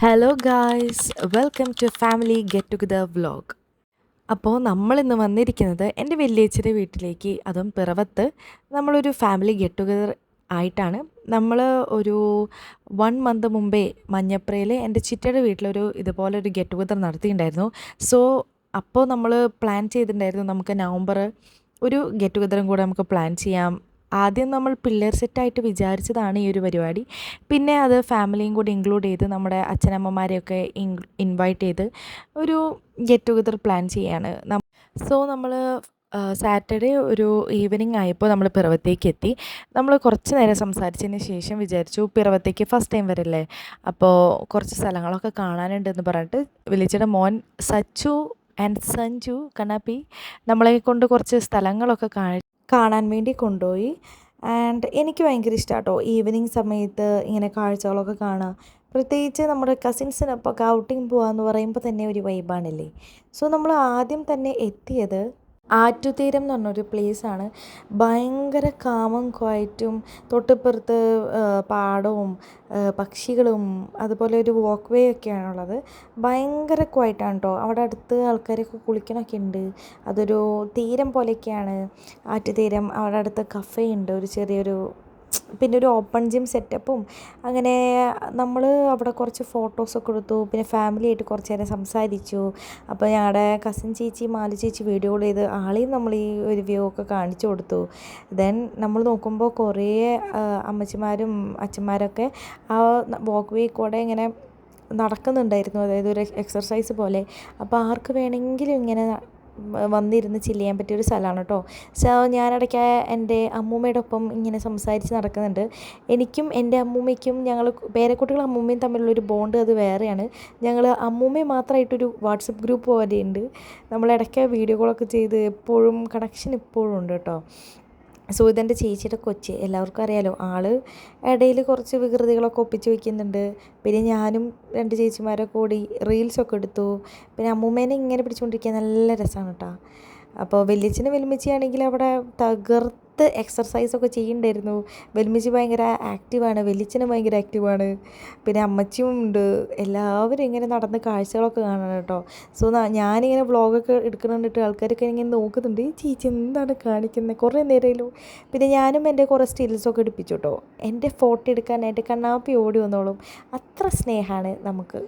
Hello guys, welcome to family get together vlog. അപ്പോൾ നമ്മളിന്ന് വന്നിരിക്കുന്നത് എൻ്റെ വലിയേച്ചിയുടെ വീട്ടിലേക്ക്, അതും പിറവത്ത് നമ്മളൊരു ഫാമിലി ഗെറ്റ് ടുഗദർ ആയിട്ടാണ്. നമ്മൾ ഒരു 1 മന്ത് മുമ്പേ മഞ്ഞപ്രയിൽ എൻ്റെ ചിറ്റയുടെ വീട്ടിലൊരു ഇതുപോലെ ഒരു ഗെറ്റ് ടുഗദർ നടത്തിയിട്ടുണ്ടായിരുന്നു. സോ അപ്പോൾ നമ്മൾ പ്ലാൻ ചെയ്തിട്ടുണ്ടായിരുന്നു നമുക്ക് നവംബർ ഒരു ഗെറ്റ് ടുഗദറും കൂടെ നമുക്ക് പ്ലാൻ ചെയ്യാം. ആദ്യം നമ്മൾ പിള്ളേർ സെറ്റായിട്ട് വിചാരിച്ചതാണ് ഈ ഒരു പരിപാടി. പിന്നെ അത് ഫാമിലിയും കൂടി ഇൻക്ലൂഡ് ചെയ്ത് നമ്മുടെ അച്ഛനമ്മമാരെയൊക്കെ ഇൻവൈറ്റ് ചെയ്ത് ഒരു ഗെറ്റ് ടുഗദർ പ്ലാൻ ചെയ്യാണ്. സോ നമ്മൾ സാറ്റർഡേ ഒരു ഈവനിങ് ആയപ്പോൾ നമ്മൾ പിറവത്തേക്ക് എത്തി. നമ്മൾ കുറച്ച് നേരം സംസാരിച്ചതിന് ശേഷം വിചാരിച്ചു പിറവത്തേക്ക് ഫസ്റ്റ് ടൈം വരില്ലേ, അപ്പോൾ കുറച്ച് സ്ഥലങ്ങളൊക്കെ കാണാനുണ്ടെന്ന് പറഞ്ഞിട്ട് വിളിച്ചിട്ട് മോൻ സച്ചു ആൻഡ് സഞ്ജു കണ്ണാപ്പി നമ്മളെ കൊണ്ട് കുറച്ച് സ്ഥലങ്ങളൊക്കെ കാണാൻ വേണ്ടി കൊണ്ടുപോയി. ആൻഡ് എനിക്ക് ഭയങ്കര ഇഷ്ടമാണ് കേട്ടോ ഈവനിങ് സമയത്ത് ഇങ്ങനെ കാഴ്ചകളൊക്കെ കാണുക. പ്രത്യേകിച്ച് നമ്മുടെ കസിൻസിനൊപ്പം ഔട്ടിങ് പോകുക എന്ന് പറയുമ്പോൾ തന്നെ ഒരു വൈബാണല്ലേ. സോ നമ്മൾ ആദ്യം തന്നെ എത്തിയത് ആറ്റുതീരം എന്ന് പറഞ്ഞൊരു പ്ലേസാണ്. ഭയങ്കര കാമും ക്വയറ്റും, തൊട്ടിപ്പുറത്ത് പാടവും പക്ഷികളും അതുപോലെ ഒരു വാക്ക് വേ ഒക്കെയാണുള്ളത്. ഭയങ്കര ക്വയറ്റാണ് കേട്ടോ. അവിടെ അടുത്ത് ആൾക്കാരൊക്കെ കുളിക്കണമൊക്കെ ഉണ്ട്. അതൊരു തീരം പോലെയൊക്കെയാണ് ആറ്റുതീരം. അവിടെ അടുത്ത് കഫേ ഉണ്ട്, ഒരു ചെറിയൊരു, പിന്നെ ഒരു ഓപ്പൺ ജിം സെറ്റപ്പും. അങ്ങനെ നമ്മൾ അവിടെ കുറച്ച് ഫോട്ടോസൊക്കെ എടുത്തു. പിന്നെ ഫാമിലിയായിട്ട് കുറച്ച് നേരം സംസാരിച്ചു. അപ്പോൾ ഞങ്ങളുടെ കസിൻ ചേച്ചി മാലു ചേച്ചി വീഡിയോ കോൾ ചെയ്ത് ആളെയും നമ്മൾ ഈ ഒരു വ്യൂ ഒക്കെ കാണിച്ചു കൊടുത്തു. ദെൻ നമ്മൾ നോക്കുമ്പോൾ കുറേ അമ്മച്ചിമാരും അച്ഛന്മാരൊക്കെ ആ വാക്ക് വേ കൂടെ ഇങ്ങനെ നടക്കുന്നുണ്ടായിരുന്നു, അതായത് ഒരു എക്സർസൈസ് പോലെ. അപ്പോൾ ആർക്ക് വേണമെങ്കിലും ഇങ്ങനെ വന്നിരുന്ന് ചില്ല് ചെയ്യാൻ പറ്റിയൊരു സ്ഥലമാണ് കേട്ടോ. സോ ഞാനിടയ്ക്ക് എൻ്റെ അമ്മൂമ്മയുടെ ഒപ്പം ഇങ്ങനെ സംസാരിച്ച് നടക്കുന്നുണ്ട്. എനിക്കും എൻ്റെ അമ്മൂമ്മയ്ക്കും, ഞങ്ങൾ പേരക്കുട്ടികളും അമ്മൂമ്മയും തമ്മിലുള്ളൊരു ബോണ്ട് അത് വേറെയാണ്. ഞങ്ങൾ അമ്മൂമ്മയും മാത്രമായിട്ടൊരു വാട്സപ്പ് ഗ്രൂപ്പ് പോലെയുണ്ട്. നമ്മളിടയ്ക്ക് വീഡിയോ കോളൊക്കെ ചെയ്ത് എപ്പോഴും കണക്ഷൻ ഇപ്പോഴും ഉണ്ട് കേട്ടോ. സോ ഇതെൻ്റെ ചേച്ചിയുടെ കൊച്ച്, എല്ലാവർക്കും അറിയാലോ. ആൾ ഇടയിൽ കുറച്ച് വികൃതികളൊക്കെ ഒപ്പിച്ച് വയ്ക്കുന്നുണ്ട്. പിന്നെ ഞാനും 2 ചേച്ചിമാരൊക്കെ കൂടി റീൽസൊക്കെ എടുത്തു. പിന്നെ അമ്മൂമ്മേനെ ഇങ്ങനെ പിടിച്ചുകൊണ്ടിരിക്കുക നല്ല രസമാണ് കേട്ടോ. അപ്പോൾ വലിയച്ഛനും വലിയമ്മച്ചിയാണെങ്കിൽ അവിടെ തകർത്ത് എക്സർസൈസൊക്കെ ചെയ്യുന്നുണ്ടായിരുന്നു. വലിയമ്മച്ചി ഭയങ്കര ആക്റ്റീവാണ്, വലിയച്ഛനും ഭയങ്കര ആക്റ്റീവാണ്. പിന്നെ അമ്മച്ചിയും ഉണ്ട്. എല്ലാവരും ഇങ്ങനെ നടന്ന് കാഴ്ചകളൊക്കെ കാണണം കേട്ടോ. സോ ഞാനിങ്ങനെ വ്ളോഗൊക്കെ എടുക്കുന്നുണ്ടിട്ട് ആൾക്കാരൊക്കെ ഇങ്ങനെ നോക്കുന്നുണ്ട്, ഈ ചേച്ചി എന്താണ് കാണിക്കുന്നത് കുറേ നേരമല്ലോ. പിന്നെ ഞാനും എൻ്റെ കുറേ സ്റ്റിൽസൊക്കെ എടുപ്പിച്ചു കേട്ടോ. എൻ്റെ ഫോട്ടോ എടുക്കാനായിട്ട് കണ്ണാപ്പി ഓടി വന്നോളും, അത്ര സ്നേഹമാണ് നമുക്ക്.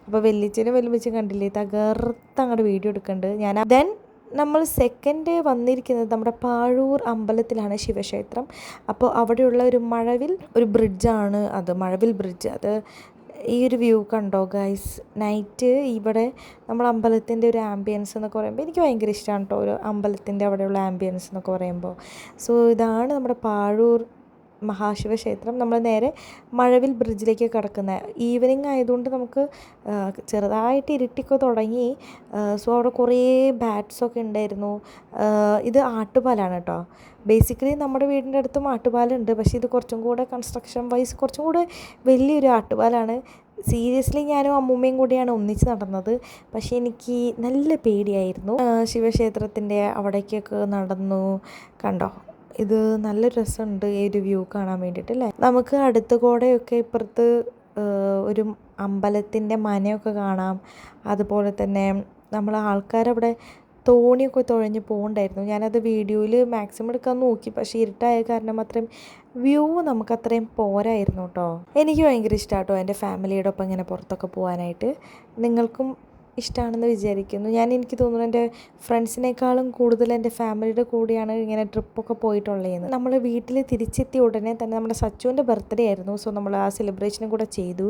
അപ്പോൾ വലിയച്ഛനും വലിയമ്മച്ചും കണ്ടില്ലേ, തകർത്ത് അങ്ങോട്ട് വീഡിയോ എടുക്കുന്നുണ്ട് ഞാൻ. ദെൻ നമ്മൾ സെക്കൻഡ് വന്നിരിക്കുന്നത് നമ്മുടെ പാഴൂർ അമ്പലത്തിലാണ്, ശിവക്ഷേത്രം. അപ്പോൾ അവിടെയുള്ള ഒരു മഴവിൽ ഒരു ബ്രിഡ്ജാണ് അത്, മഴവിൽ ബ്രിഡ്ജ്. അത് ഈ ഒരു വ്യൂ കണ്ടോ ഗൈസ്. നൈറ്റ് ഇവിടെ നമ്മൾ അമ്പലത്തിൻ്റെ ഒരു ആംബിയൻസ് എന്നൊക്കെ പറയുമ്പോൾ എനിക്ക് ഭയങ്കര ഇഷ്ടമാണ് കേട്ടോ, ഒരു അമ്പലത്തിൻ്റെ അവിടെയുള്ള ആംബിയൻസ് എന്നൊക്കെ പറയുമ്പോൾ. സോ ഇതാണ് നമ്മുടെ പാഴൂർ മഹാശിവക്ഷേത്രം. നമ്മൾ നേരെ മഴവിൽ ബ്രിഡ്ജിലേക്ക് കിടക്കുന്നത്. ഈവനിങ് ആയതുകൊണ്ട് നമുക്ക് ചെറുതായിട്ട് ഇരുട്ടിക്കെ തുടങ്ങി. സോ അവിടെ കുറേ ബാറ്റ്സൊക്കെ ഉണ്ടായിരുന്നു. ഇത് ആട്ടുപാലാണ് കേട്ടോ. ബേസിക്കലി നമ്മുടെ വീടിൻ്റെ അടുത്തും ആട്ടുപാലുണ്ട്, പക്ഷേ ഇത് കുറച്ചും കൂടെ കൺസ്ട്രക്ഷൻ വൈസ് കുറച്ചും കൂടെ വലിയൊരു ആട്ടുപാലാണ്. സീരിയസ്ലി ഞാനും അമ്മൂമ്മയും കൂടിയാണ് ഒന്നിച്ച് നടന്നത്, പക്ഷേ എനിക്ക് നല്ല പേടിയായിരുന്നു. ശിവക്ഷേത്രത്തിൻ്റെ അവിടേക്കൊക്കെ നടന്നു. കണ്ടോ, ഇത് നല്ല രസമുണ്ട് ഈ ഒരു വ്യൂ കാണാൻ വേണ്ടിയിട്ട് അല്ലേ. നമുക്ക് അടുത്ത കൂടെയൊക്കെ ഇപ്പുറത്ത് ഒരു അമ്പലത്തിൻ്റെ മനയൊക്കെ കാണാം. അതുപോലെ തന്നെ നമ്മൾ ആൾക്കാരവിടെ തോണിയൊക്കെ തുഴഞ്ഞ് പോകണ്ടായിരുന്നു. ഞാനത് വീഡിയോയിൽ മാക്സിമം എടുക്കാൻ നോക്കി, പക്ഷേ ഇരുട്ടായ കാരണം അത്രയും വ്യൂ നമുക്ക് അത്രയും പോരായിരുന്നു കേട്ടോ. എനിക്ക് ഭയങ്കര ഇഷ്ടമാണ് കേട്ടോ എൻ്റെ ഫാമിലിയുടെ ഒപ്പം ഇങ്ങനെ പുറത്തൊക്കെ പോകാനായിട്ട്. നിങ്ങൾക്കും ഇഷ്ടമാണെന്ന് വിചാരിക്കുന്നു. എനിക്ക് തോന്നുന്നു എൻ്റെ ഫ്രണ്ട്സിനേക്കാളും കൂടുതൽ എൻ്റെ ഫാമിലിയുടെ കൂടെയാണ് ഇങ്ങനെ ട്രിപ്പൊക്കെ പോയിട്ടുള്ളതെന്ന്. നമ്മൾ വീട്ടിൽ തിരിച്ചെത്തിയ ഉടനെ തന്നെ നമ്മുടെ സച്ചുവിൻ്റെ ബർത്ത്ഡേ ആയിരുന്നു. സോ നമ്മൾ ആ സെലിബ്രേഷനും കൂടെ ചെയ്തു.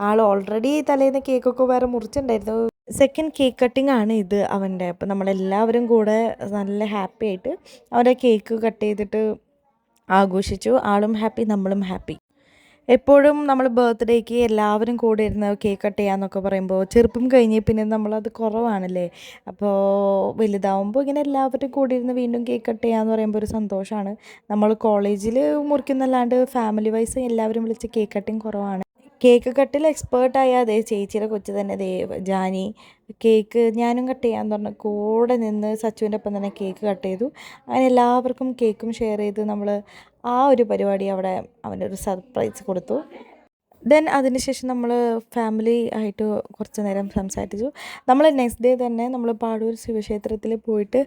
ആൾ ഓൾറെഡി തലേന്ന് കേക്കൊക്കെ വേറെ മുറിച്ചിട്ടുണ്ടായിരുന്നു. സെക്കൻഡ് കേക്ക് കട്ടിംഗ് ആണ് ഇത് അവൻ്റെ. അപ്പോൾ നമ്മളെല്ലാവരും കൂടെ നല്ല ഹാപ്പി ആയിട്ട് അവൻ്റെ കേക്ക് കട്ട് ചെയ്തിട്ട് ആഘോഷിച്ചു. ആളും ഹാപ്പി, നമ്മളും ഹാപ്പി. എപ്പോഴും നമ്മൾ ബർത്ത്ഡേക്ക് എല്ലാവരും കൂടെ ഇരുന്ന് കേക്ക് കട്ട് ചെയ്യാമെന്നൊക്കെ പറയുമ്പോൾ ചെറുപ്പം കഴിഞ്ഞ് പിന്നെ നമ്മളത് കുറവാണല്ലേ. അപ്പോൾ വലുതാവുമ്പോൾ ഇങ്ങനെ എല്ലാവരും കൂടെ ഇരുന്ന് വീണ്ടും കേക്ക് കട്ട് ചെയ്യാമെന്ന് പറയുമ്പോൾ ഒരു സന്തോഷമാണ്. നമ്മൾ കോളേജിൽ മുറിക്കുന്നല്ലാണ്ട് ഫാമിലി വൈസ് എല്ലാവരും വിളിച്ച് കേക്ക് കട്ടിങ് കുറവാണ്. കേക്ക് കട്ടിൽ എക്സ്പേർട്ടായ അതേ ചേച്ചിയുടെ കൊച്ച് തന്നെ ജാനി കേക്ക് ഞാനും കട്ട് ചെയ്യാമെന്ന് പറഞ്ഞ് കൂടെ നിന്ന് സച്ചുവിൻ്റെ ഒപ്പം തന്നെ കേക്ക് കട്ട് ചെയ്തു. അങ്ങനെ എല്ലാവർക്കും കേക്കും ഷെയർ ചെയ്ത് നമ്മൾ ആ ഒരു പരിപാടി അവിടെ അവൻ്റെ ഒരു സർപ്രൈസ് കൊടുത്തു. ദെൻ അതിനുശേഷം നമ്മൾ ഫാമിലി ആയിട്ട് കുറച്ച് നേരം സംസാരിച്ചു. നമ്മൾ നെക്സ്റ്റ് ഡേ തന്നെ നമ്മൾ പാടൂർ ശിവക്ഷേത്രത്തിൽ പോയിട്ട്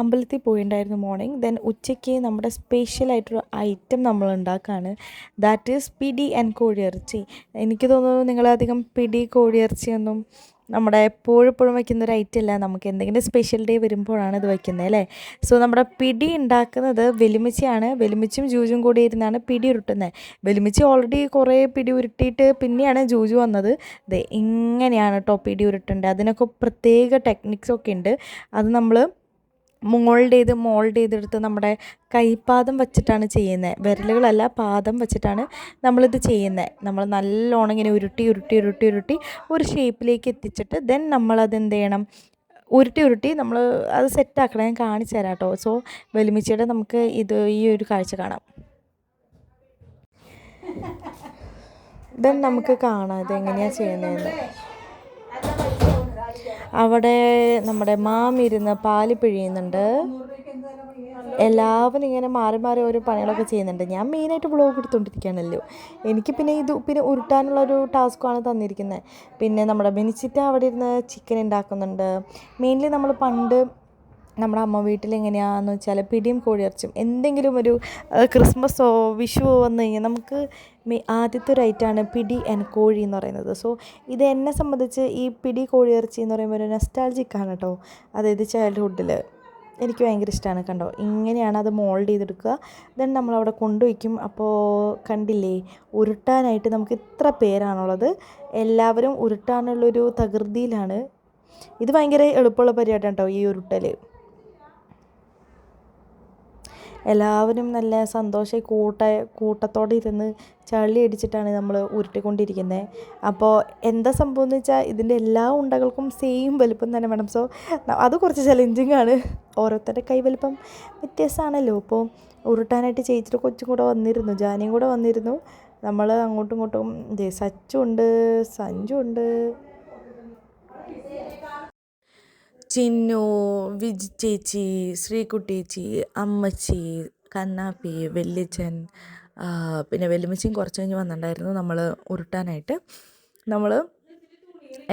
അമ്പലത്തിൽ പോയിട്ടുണ്ടായിരുന്നു മോർണിംഗ്. ദെൻ ഉച്ചയ്ക്ക് നമ്മുടെ സ്പെഷ്യലായിട്ടൊരു ഐറ്റം നമ്മൾ ഉണ്ടാക്കുകയാണ്. ദാറ്റ് ഈസ് പിടി ആൻഡ് കോഴിയിറച്ചി. എനിക്ക് തോന്നുന്നു നിങ്ങളധികം പിടി കോഴിയിറച്ചിയൊന്നും നമ്മുടെ എപ്പോഴും വയ്ക്കുന്നൊരു ഐറ്റം അല്ല. നമുക്ക് എന്തെങ്കിലും സ്പെഷ്യൽ ഡേ വരുമ്പോഴാണ് ഇത് വയ്ക്കുന്നത് അല്ലേ. സോ നമ്മുടെ പിടി ഉണ്ടാക്കുന്നത് വെലുമിച്ചിയാണ്. വെലുമിച്ചും ജൂജും കൂടി ഇരുന്നാണ് പിടി ഉരുട്ടുന്നത്. വെലുമിച്ചി ഓൾറെഡി കുറേ പിടി ഉരുട്ടിയിട്ട് പിന്നെയാണ് ജൂജു വന്നത്. ഇങ്ങനെയാണ് കേട്ടോ പിടി ഉരുട്ടേണ്ടത്. അതിനൊക്കെ പ്രത്യേക ടെക്നിക്സൊക്കെ ഉണ്ട്. അത് നമ്മൾ മോൾഡ് ചെയ്തെടുത്ത് നമ്മുടെ കൈപ്പാദം വെച്ചിട്ടാണ് ചെയ്യുന്നത്. വിരലുകളല്ല, പാദം വെച്ചിട്ടാണ് നമ്മളിത് ചെയ്യുന്നത്. നമ്മൾ നല്ലോണം ഇങ്ങനെ ഉരുട്ടി ഒരു ഷേപ്പിലേക്ക് എത്തിച്ചിട്ട് ദെൻ നമ്മളതെന്ത് ചെയ്യണം, ഉരുട്ടി നമ്മൾ അത് സെറ്റാക്കണം. ഞാൻ കാണിച്ചു തരാം കേട്ടോ. സോ വെലുമിച്ചിയുടെ നമുക്ക് ഈ ഒരു കാഴ്ച കാണാം. ദെൻ നമുക്ക് കാണാം ഇതെങ്ങനെയാണ് ചെയ്യുന്നതെന്ന്. അവിടെ നമ്മുടെ മാമിരുന്ന് പാല് പിഴിയുന്നുണ്ട്. എല്ലാവരും ഇങ്ങനെ മാറി ഓരോ പണികളൊക്കെ ചെയ്യുന്നുണ്ട്. ഞാൻ മെയിനായിട്ട് വ്ളോഗ് എടുത്തുകൊണ്ടിരിക്കുകയാണല്ലോ. എനിക്ക് പിന്നെ ഉരുട്ടാനുള്ളൊരു ടാസ്ക്കാണ് തന്നിരിക്കുന്നത്. പിന്നെ നമ്മുടെ ബെനിച്ചിറ്റ അവിടെ ഇരുന്ന് ചിക്കൻ ഉണ്ടാക്കുന്നുണ്ട്. മെയിൻലി നമ്മൾ പണ്ട് നമ്മുടെ അമ്മ വീട്ടിൽ എങ്ങനെയാണെന്ന് വെച്ചാൽ പിടിയും കോഴിയിറച്ചും എന്തെങ്കിലും ഒരു ക്രിസ്മസോ വിഷുവോ വന്നു കഴിഞ്ഞാൽ നമുക്ക് ആദ്യത്തെ ഒരു ഐറ്റമാണ് പിടി ആൻഡ് കോഴി എന്ന് പറയുന്നത്. സോ ഇത് എന്നെ സംബന്ധിച്ച് ഈ പിടി കോഴിയിറച്ചി എന്ന് പറയുമ്പോൾ ഒരു നെസ്റ്റാൾജിക്കാണ് കേട്ടോ. അതായത് ചൈൽഡ്ഹുഡിൽ എനിക്ക് ഭയങ്കര ഇഷ്ടമാണ്. കണ്ടോ, ഇങ്ങനെയാണ് അത് മോൾഡ് ചെയ്തെടുക്കുക. ദെൻ നമ്മളവിടെ കൊണ്ടുവയ്ക്കും. അപ്പോൾ കണ്ടില്ലേ, ഉരുട്ടാനായിട്ട് നമുക്ക് ഇത്ര പേരാണുള്ളത്. എല്ലാവരും ഉരുട്ടാനുള്ളൊരു തകൃതിയിലാണ്. ഇത് ഭയങ്കര എളുപ്പമുള്ള പരിപാടിയാണ് കേട്ടോ ഈ ഉരുട്ടൽ. എല്ലാവരും നല്ല സന്തോഷം കൂട്ടത്തോടെ ഇരുന്ന് ചളി അടിച്ചിട്ടാണ് നമ്മൾ ഉരുട്ടിക്കൊണ്ടിരിക്കുന്നത്. അപ്പോൾ എന്താ സംഭവം എന്ന് വെച്ചാൽ ഇതിൻ്റെ എല്ലാ ഉണ്ടകൾക്കും സെയിം വലുപ്പം തന്നെ വേണം. സോ അത് കുറച്ച് ചലഞ്ചിങ് ആണ്. ഓരോരുത്തരുടെ കൈ വലുപ്പം വ്യത്യാസമാണല്ലോ. അപ്പോൾ ഉരുട്ടാനായിട്ട് ചേച്ചിയുടെ കൊച്ചും കൂടെ വന്നിരുന്നു, ജാനിയും കൂടെ വന്നിരുന്നു. നമ്മൾ അങ്ങോട്ടും ഇങ്ങോട്ടും സച്ചുണ്ട്, സഞ്ജുണ്ട്, ചിന്നു, വിജി ചേച്ചി, ശ്രീകുട്ടേച്ചി, അമ്മച്ചി, കണ്ണാപ്പി, വല്യച്ഛൻ, പിന്നെ വെല്ലുമ്മച്ചിയും കുറച്ച് കഴിഞ്ഞ് വന്നിട്ടുണ്ടായിരുന്നു നമ്മൾ ഉരുട്ടാനായിട്ട്. നമ്മൾ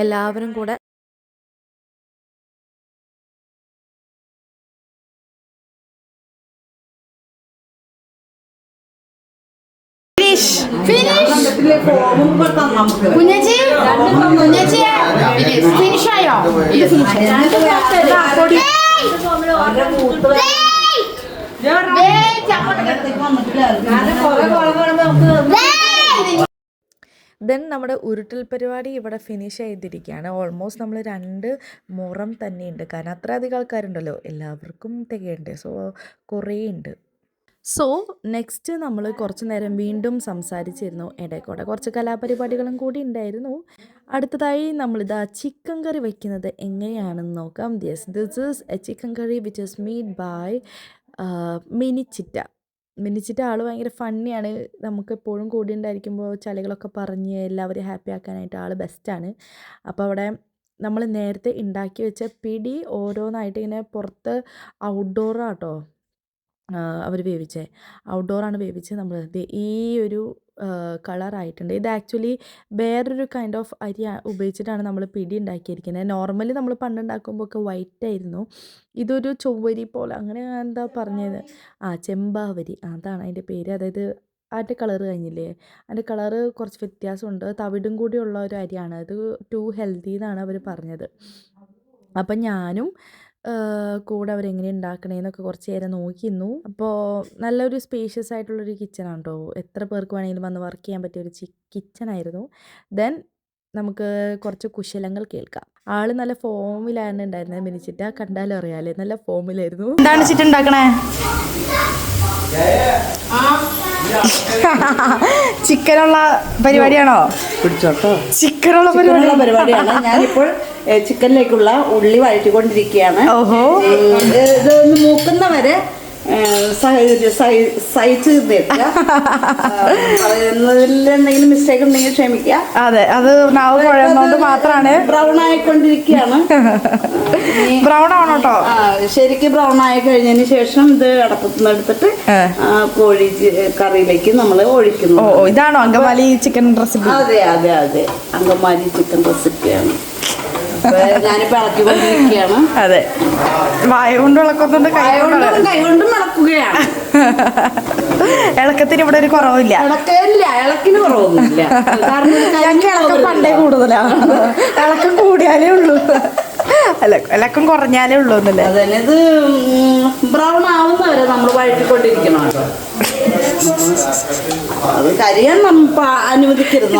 എല്ലാവരും കൂടെ ദെൻ നമ്മുടെ ഉരുട്ടൽ പരിപാടി ഇവിടെ ഫിനിഷ് ചെയ്തിരിക്കുകയാണ്. ഓൾമോസ്റ്റ് നമ്മൾ 2 മുറം തന്നെയുണ്ട്. കാരണം അത്ര അധികം ആൾക്കാരുണ്ടല്ലോ, എല്ലാവർക്കും തികയുണ്ട്. സോ കുറേ ഉണ്ട്. സോ നെക്സ്റ്റ് നമ്മൾ കുറച്ച് നേരം വീണ്ടും സംസാരിച്ചിരുന്നു. ഇടയ്ക്കൂടെ കുറച്ച് കലാപരിപാടികളും കൂടി ഉണ്ടായിരുന്നു. അടുത്തതായി നമ്മളിതാ ചിക്കൻ കറി വയ്ക്കുന്നത് എങ്ങനെയാണെന്ന് നോക്കാം. This is a chicken curry which is made by മിനിച്ചിറ്റ ആൾ ഭയങ്കര ഫണ്ണിയാണ്. നമുക്കെപ്പോഴും കൂടി ഉണ്ടായിരിക്കുമ്പോൾ ചളികളൊക്കെ പറഞ്ഞ് എല്ലാവരെയും ഹാപ്പി ആക്കാനായിട്ട് ആൾ ബെസ്റ്റാണ്. അപ്പോൾ അവിടെ നമ്മൾ നേരത്തെ ഉണ്ടാക്കി വെച്ച പിടി ഓരോന്നായിട്ട് ഇങ്ങനെ പുറത്ത് ഔട്ട്ഡോറാട്ടോ അവർ വേവിച്ചത്. ഔട്ട്ഡോറാണ് വേവിച്ച് നമ്മൾ ഈ ഒരു കളറായിട്ടുണ്ട്. ഇത് ആക്ച്വലി വേറൊരു കൈൻഡ് ഓഫ് അരി ഉപയോഗിച്ചിട്ടാണ് നമ്മൾ പിടി ഉണ്ടാക്കിയിരിക്കുന്നത്. നോർമലി നമ്മൾ പണ്ടുണ്ടാക്കുമ്പോൾ ഒക്കെ വൈറ്റ് ആയിരുന്നു. ഇതൊരു ചൊവ്വരി പോലെ, അങ്ങനെ എന്താ പറഞ്ഞത്, ചെമ്പാവരി, അതാണ് അതിൻ്റെ പേര്. അതായത് അതിൻ്റെ കളറ് കഴിഞ്ഞില്ലേ, അതിൻ്റെ കളറ് കുറച്ച് വ്യത്യാസമുണ്ട്. തവിടും കൂടിയുള്ള ഒരു അരിയാണ്. അത് ടു ഹെൽത്തി എന്നാണ് അവർ പറഞ്ഞത്. അപ്പം ഞാനും കൂടെ അവരെങ്ങനെ ഉണ്ടാക്കണേന്നൊക്കെ കുറച്ച് നേരം നോക്കിയിരുന്നു. അപ്പോൾ നല്ലൊരു സ്പേഷ്യസ് ആയിട്ടുള്ളൊരു കിച്ചണാണ് കേട്ടോ. എത്ര പേർക്ക് വേണമെങ്കിലും വന്ന് വർക്ക് ചെയ്യാൻ പറ്റിയൊരു കിച്ചണായിരുന്നു. ദെൻ നമുക്ക് കുറച്ച് കുശലങ്ങൾ കേൾക്കാം. ആള് നല്ല ഫോമിലാണ് ഉണ്ടായിരുന്നത്. മിനിച്ചിട്ട് കണ്ടാലും അറിയാലേ, നല്ല ഫോമിലായിരുന്നു. എന്താണ് ചിറ്റ് ഉണ്ടാക്കണേ? ചിക്കനുള്ള പരിപാടിയാണോ? ചിക്കനുള്ള പരിപാടിയാണ്. ഞാനിപ്പോൾ ചിക്കനിലേക്കുള്ള ഉള്ളി വഴറ്റിക്കൊണ്ടിരിക്കുകയാണ്. ഓഹോ, ഇതൊന്ന് മൂക്കുന്നവരെ സഹിച്ച് നിൽക്കുക. പറയുന്നതിൽ എന്തെങ്കിലും മിസ്റ്റേക്ക് ഉണ്ടെങ്കിൽ ക്ഷമിക്കുക. അതെ, അത് നാവ് കുഴയുന്നോണ്ട് മാത്രമാണ്. ബ്രൗൺ ആയിക്കൊണ്ടിരിക്കുകയാണ്. ബ്രൗൺ ആണോ കേട്ടോ? ശരിക്കും ബ്രൗൺ ആയി കഴിഞ്ഞതിന് ശേഷം ഇത് അടപ്പത്തുനിന്ന് എടുത്തിട്ട് കോഴി കറിയിലേക്ക് നമ്മൾ ഒഴിക്കുന്നു. ഇതാണോ അങ്കമാലി ചിക്കൻ റെസിപ്പി? അതെ അതെ അതെ, അങ്കമാലി ചിക്കൻ റെസിപ്പിയാണ്. ഞാനിപ്പോ ഇളക്കിക്കൊണ്ടിരിക്കുകയാണ്. അതെ, വായ കൊണ്ട് ഇളക്കുന്നുണ്ട്, കൈ കൊണ്ടും ഇളക്കുകയാണ്. ഇളക്കത്തിന് ഇവിടെ ഒരു കുറവില്ല. ഇളക്കിന് കുറവൊന്നുമില്ല. ഞങ്ങൾക്ക് ഇളക്കം പണ്ടേ കൂടുതലാണ്. ഇളക്കം കൂടിയാലേ ഉള്ളൂ, അല്ല ഇളക്കം കുറഞ്ഞാലേ ഉള്ളൂ എന്നല്ലേ. അതന്നെ, ഇത് ബ്രൗൺ ആവുന്നവരെ നമ്മൾ വഴറ്റിക്കൊണ്ടിരിക്കണം. അത് കരിയാൻ അനുവദിക്കരുത്.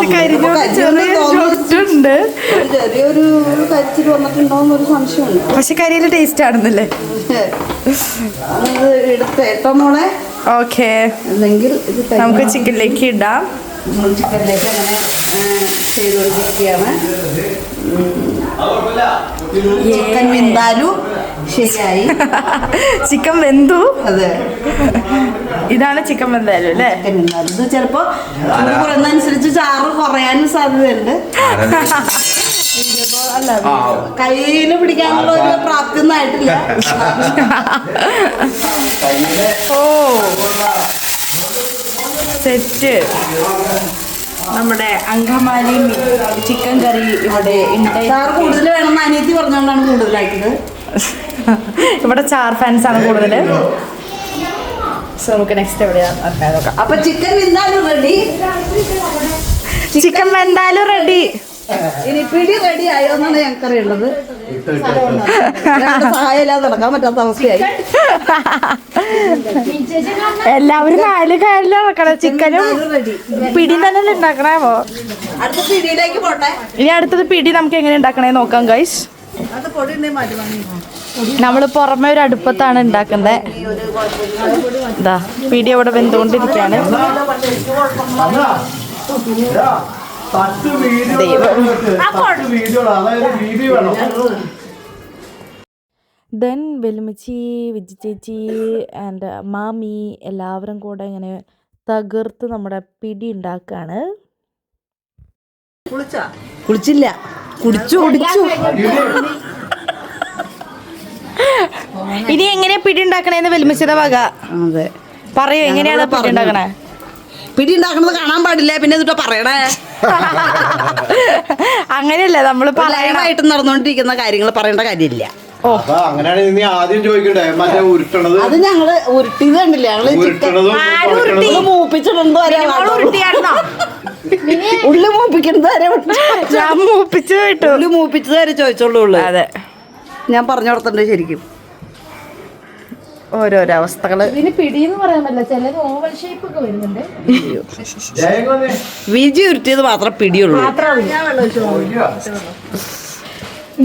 ചെറിയൊരു കരിച്ചിൽ വന്നിട്ടുണ്ടോന്നൊരു സംശയമുണ്ട്. പക്ഷെ കരിയില് ടേസ്റ്റ് ആണെന്നല്ലേ. അത് എടുത്തേട്ടോ മോളെ. ഓക്കെ, അല്ലെങ്കിൽ ഇത് നമുക്ക് ചിക്കനിലേക്ക് ഇടാം. ചിക്കനിലേക്ക് അങ്ങനെ ചെയ്തുകൊണ്ടിരിക്കുകയാണ്. ചിക്കൻ വെന്താലും ശരിയായി. ചിക്കൻ വെന്തു. അതെ, ഇതാണ് ചിക്കൻ വെന്താലും അല്ലേ? ചിക്കൻ വെന്താലും ഇത് ചിലപ്പോ കുറയുന്നതനുസരിച്ച് ചാറ് കുറയാനും സാധ്യതയുണ്ട്. കയ്യില് പിടിക്കാനുള്ള ഒരു പ്രാപ്തി ഒന്നും ആയിട്ടില്ല. ഓ സെറ്റ്, നമ്മുടെ അങ്കമാലി ചിക്കൻ കറി ഇവിടെ ചാറ് കൂടുതൽ വേണമെന്ന് അനിയത്തി പറഞ്ഞുകൊണ്ടാണ് കൂടുതലാക്കിയത്. ഇവിടെ ചാർ ഫാൻസ് ആണ് കൂടുതൽ. സോ നമുക്ക് നെക്സ്റ്റ് എവിടെയാ നോക്കാം. അപ്പൊ ചിക്കൻ വെന്താലും റെഡി. ചിക്കൻ വെന്താലും റെഡി. ഇനി പിടി റെഡി ആയോ എന്നാണ് ഞങ്ങൾക്കറിയുള്ളത്. സഹായമില്ലാതെ നടക്കാൻ പറ്റാത്ത അവസ്ഥയായി. എല്ലാവരും 4 കാലിൽ നടക്കണം. ചിക്കനും പിടി തന്നെ ഉണ്ടാക്കണമോ? അടുത്ത പിടിയിലേക്ക് പോട്ടെ. ഇനി അടുത്തത് പിടി നമുക്ക് എങ്ങനെ ഉണ്ടാക്കണേ നോക്കാം ഗൈസ്. നമ്മള് പുറമെ ഒരു അടുപ്പത്താണ് ഉണ്ടാക്കുന്നത്. ഇതാ പിടി അവിടെ വെന്തുകൊണ്ടിരിക്കുകയാണ്. ദെൻ വെലുമിച്ചി, വിജി ചേച്ചി ആൻഡ് മാമി എല്ലാവരും കൂടെ ഇങ്ങനെ തകർത്ത് നമ്മുടെ പിടി ഉണ്ടാക്കാണ്. കുളിച്ചില്ല, കുടിച്ചു. ഇനി എങ്ങനെയാ പിടി ഉണ്ടാക്കണേന്ന് വെലുമിച്ചയുടെ വക. അതെ, പറയൂ എങ്ങനെയാണ് പിടി ഉണ്ടാക്കണേ? പിടി ഉണ്ടാക്കണത് കാണാൻ പാടില്ല, പിന്നെ എന്നിട്ട് പറയണേ. അങ്ങനെയല്ലേ നമ്മള് ലൈവായിട്ട് നടന്നുകൊണ്ടിരിക്കുന്ന കാര്യങ്ങൾ പറയേണ്ട കാര്യമില്ല. അങ്ങനെയാണെങ്കിൽ നീ ആദ്യം ചോദിക്കണ്ടേ മറ്റേ ഉരുട്ടണത്? അത് ഞങ്ങള് ഉരുട്ടിയത് കണ്ടില്ല. ഞങ്ങള് മൂപ്പിച്ചിടുന്നത് വരെ, ഉള്ളി മൂപ്പിക്കുന്നത് വരെ, ഉള്ളി മൂപ്പിച്ചത് വരെ ചോദിച്ചോളൂ. അതെ, ഞാൻ പറഞ്ഞു കൊടുത്തിട്ടുണ്ട് ശരിക്കും. ഓരോരോ അവസ്ഥകള്. ഇതിന് പിടിയെന്ന് പറയാൻ പറ്റില്ല, ചിലത് ഓവൽ ഷേപ്പ് ഒക്കെ വരുന്നുണ്ട്. വിജി ഉരുട്ടിയത് മാത്രം പിടിയുള്ളൂ.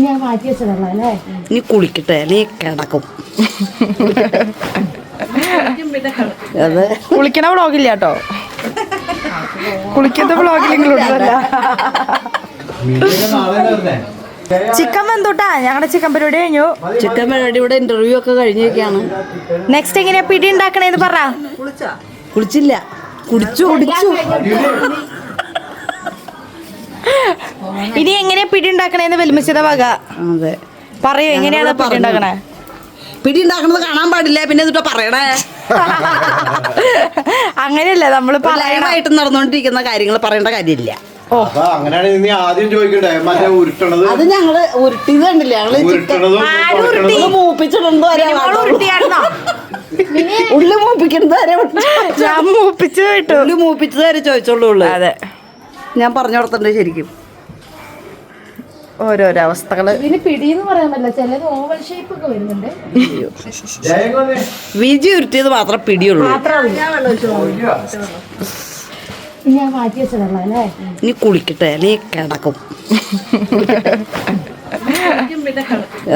ഞാൻ മാറ്റി വെച്ചതല്ല അല്ലേ. നീ കുളിക്കട്ടെ, നീ കിടക്കും. അതെ, കുളിക്കണ വ്ളോഗില്ല കേട്ടോ. കുളിക്കുന്ന വ്ളോഗിലെങ്കിലും ചിക്കൻ വെന്തൂട്ടാ. ഞങ്ങളുടെ ചിക്കൻ പരിപാടി കഴിഞ്ഞു. ചിക്കൻ പരിപാടി ഇവിടെ ഇന്റർവ്യൂ ഒക്കെ കഴിഞ്ഞൊക്കെയാണ്. നെക്സ്റ്റ് എങ്ങനെയാ പിടി ഉണ്ടാക്കണേന്ന് പറ. കുളിച്ചില്ല, കുടിച്ചു. ഇനി എങ്ങനെയാ പിടി ഉണ്ടാക്കണേന്ന് വെലുമിച്ചയുടെ വക. അതെ, പറയൂ എങ്ങനെയാണ് പിടി ഉണ്ടാക്കണേ? പിടി ഉണ്ടാക്കണത് കാണാൻ പാടില്ല, പിന്നെ എന്നിട്ട് പറയണേ. അങ്ങനെയല്ലേ നമ്മള് ലൈവായിട്ട് നടന്നുകൊണ്ടിരിക്കുന്ന കാര്യങ്ങൾ പറയേണ്ട കാര്യമില്ല. അങ്ങനെയാണെങ്കിൽ നീ ആദ്യം ചോദിക്കണ്ടേ മറ്റേ ഉരുട്ടണത്? അത് ഞങ്ങള് ഉരുട്ടിയത് കണ്ടില്ല. ഞങ്ങള് മൂപ്പിച്ചിടുന്നത് വരെ, ഉള്ളി മൂപ്പിക്കുന്നത് വരെ, ഉള്ളി മൂപ്പിച്ചത് വരെ ചോദിച്ചോളൂ. അതെ, ഞാൻ പറഞ്ഞു കൊടുത്തിട്ടുണ്ട് ശരിക്കും. ഓരോരോ അവസ്ഥകള്. ഇതിന് പിടിയെന്ന് പറയാൻ പറ്റില്ല, ചിലത് ഓവൽ ഷേപ്പ് ഒക്കെ വരുന്നുണ്ട്. വിജി ഉരുട്ടിയത് മാത്രം പിടിയുള്ളൂ. ഞാൻ മാറ്റി വെച്ചതല്ല അല്ലേ. നീ കുളിക്കട്ടെ, നീ കിടക്കും.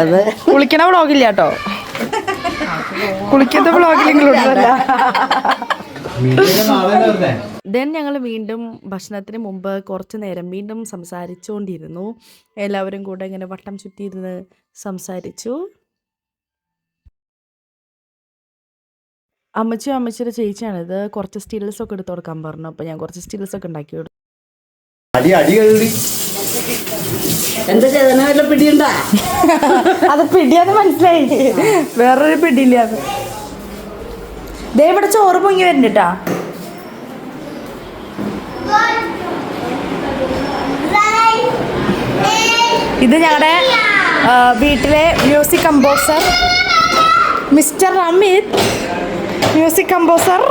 അതെ, കുളിക്കണ വ്ളോഗില്ല കേട്ടോ. കുളിക്കുന്ന വ്ളോഗിലെങ്കിലും. ദെൻ ഞങ്ങൾ വീണ്ടും ഭക്ഷണത്തിന് മുമ്പ് കുറച്ച് നേരം വീണ്ടും സംസാരിച്ചുകൊണ്ടിരുന്നു. എല്ലാവരും കൂടെ ഇങ്ങനെ വട്ടം ചുറ്റിയിരുന്ന് സംസാരിച്ചു. അമ്മച്ചിയും അമ്മച്ചിയുടെ ചേച്ചിയാണിത്. കുറച്ച് സ്റ്റിൽസൊക്കെ എടുത്ത് കൊടുക്കാൻ പറഞ്ഞു. അപ്പോൾ ഞാൻ കുറച്ച് സ്റ്റിൽസൊക്കെ ഉണ്ടാക്കി കൊടുത്തു. അടി അടി കഴുകി എന്താ ചെയ്തന വല്ല പിടിയുണ്ടാ? അത് പിടിയാന്ന് മനസ്സിലായി, വേറൊരു പിടിയില്ല. അത് ദേ ഇവിടെ ചോറ് പൊങ്ങി വരുന്നുട്ടാ. ഇത് ഞങ്ങളുടെ വീട്ടിലെ music composer mister Amit. Music composer.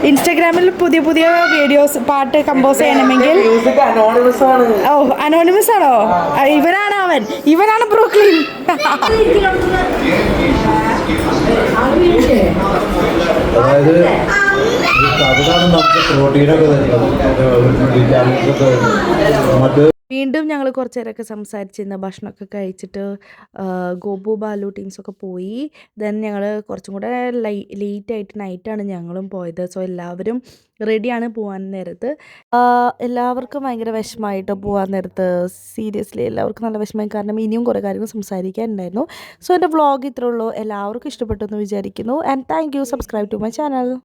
ഇൻസ്റ്റാഗ്രാമിൽ പുതിയ പുതിയ വീഡിയോസ് പാട്ട് കമ്പോസ് ചെയ്യണമെങ്കിൽ. ഓ അനോണിമസ് ആണോ? ഇവനാണ് അവൻ, ഇവനാണ് ബ്രൂക്ലിൻ. അതായത് അതാണ് നമുക്ക് പ്രോട്ടീനൊക്കെ മറ്റ് വീണ്ടും ഞങ്ങൾ കുറച്ച് നേരമൊക്കെ സംസാരിച്ചിരുന്ന ഭക്ഷണമൊക്കെ കഴിച്ചിട്ട് ഗോപു ബാലു ടീംസൊക്കെ പോയി. ദെൻ ഞങ്ങൾ കുറച്ചും കൂടെ ലേറ്റായിട്ട് നൈറ്റാണ് ഞങ്ങളും പോയത്. സോ എല്ലാവരും റെഡിയാണ് പോകാൻ നേരത്ത്. എല്ലാവർക്കും ഭയങ്കര വിഷമമായിട്ട് പോകാൻ നേരത്ത്. സീരിയസ്ലി എല്ലാവർക്കും നല്ല വിഷമമായി, കാരണം ഇനിയും കുറേ കാര്യങ്ങൾ സംസാരിക്കാനുണ്ടായിരുന്നു. സോ എൻ്റെ വ്ളോഗ് ഇത്രേ ഉള്ളൂ. എല്ലാവർക്കും ഇഷ്ടപ്പെട്ടു എന്ന് വിചാരിക്കുന്നു. And thank you. Subscribe to my channel.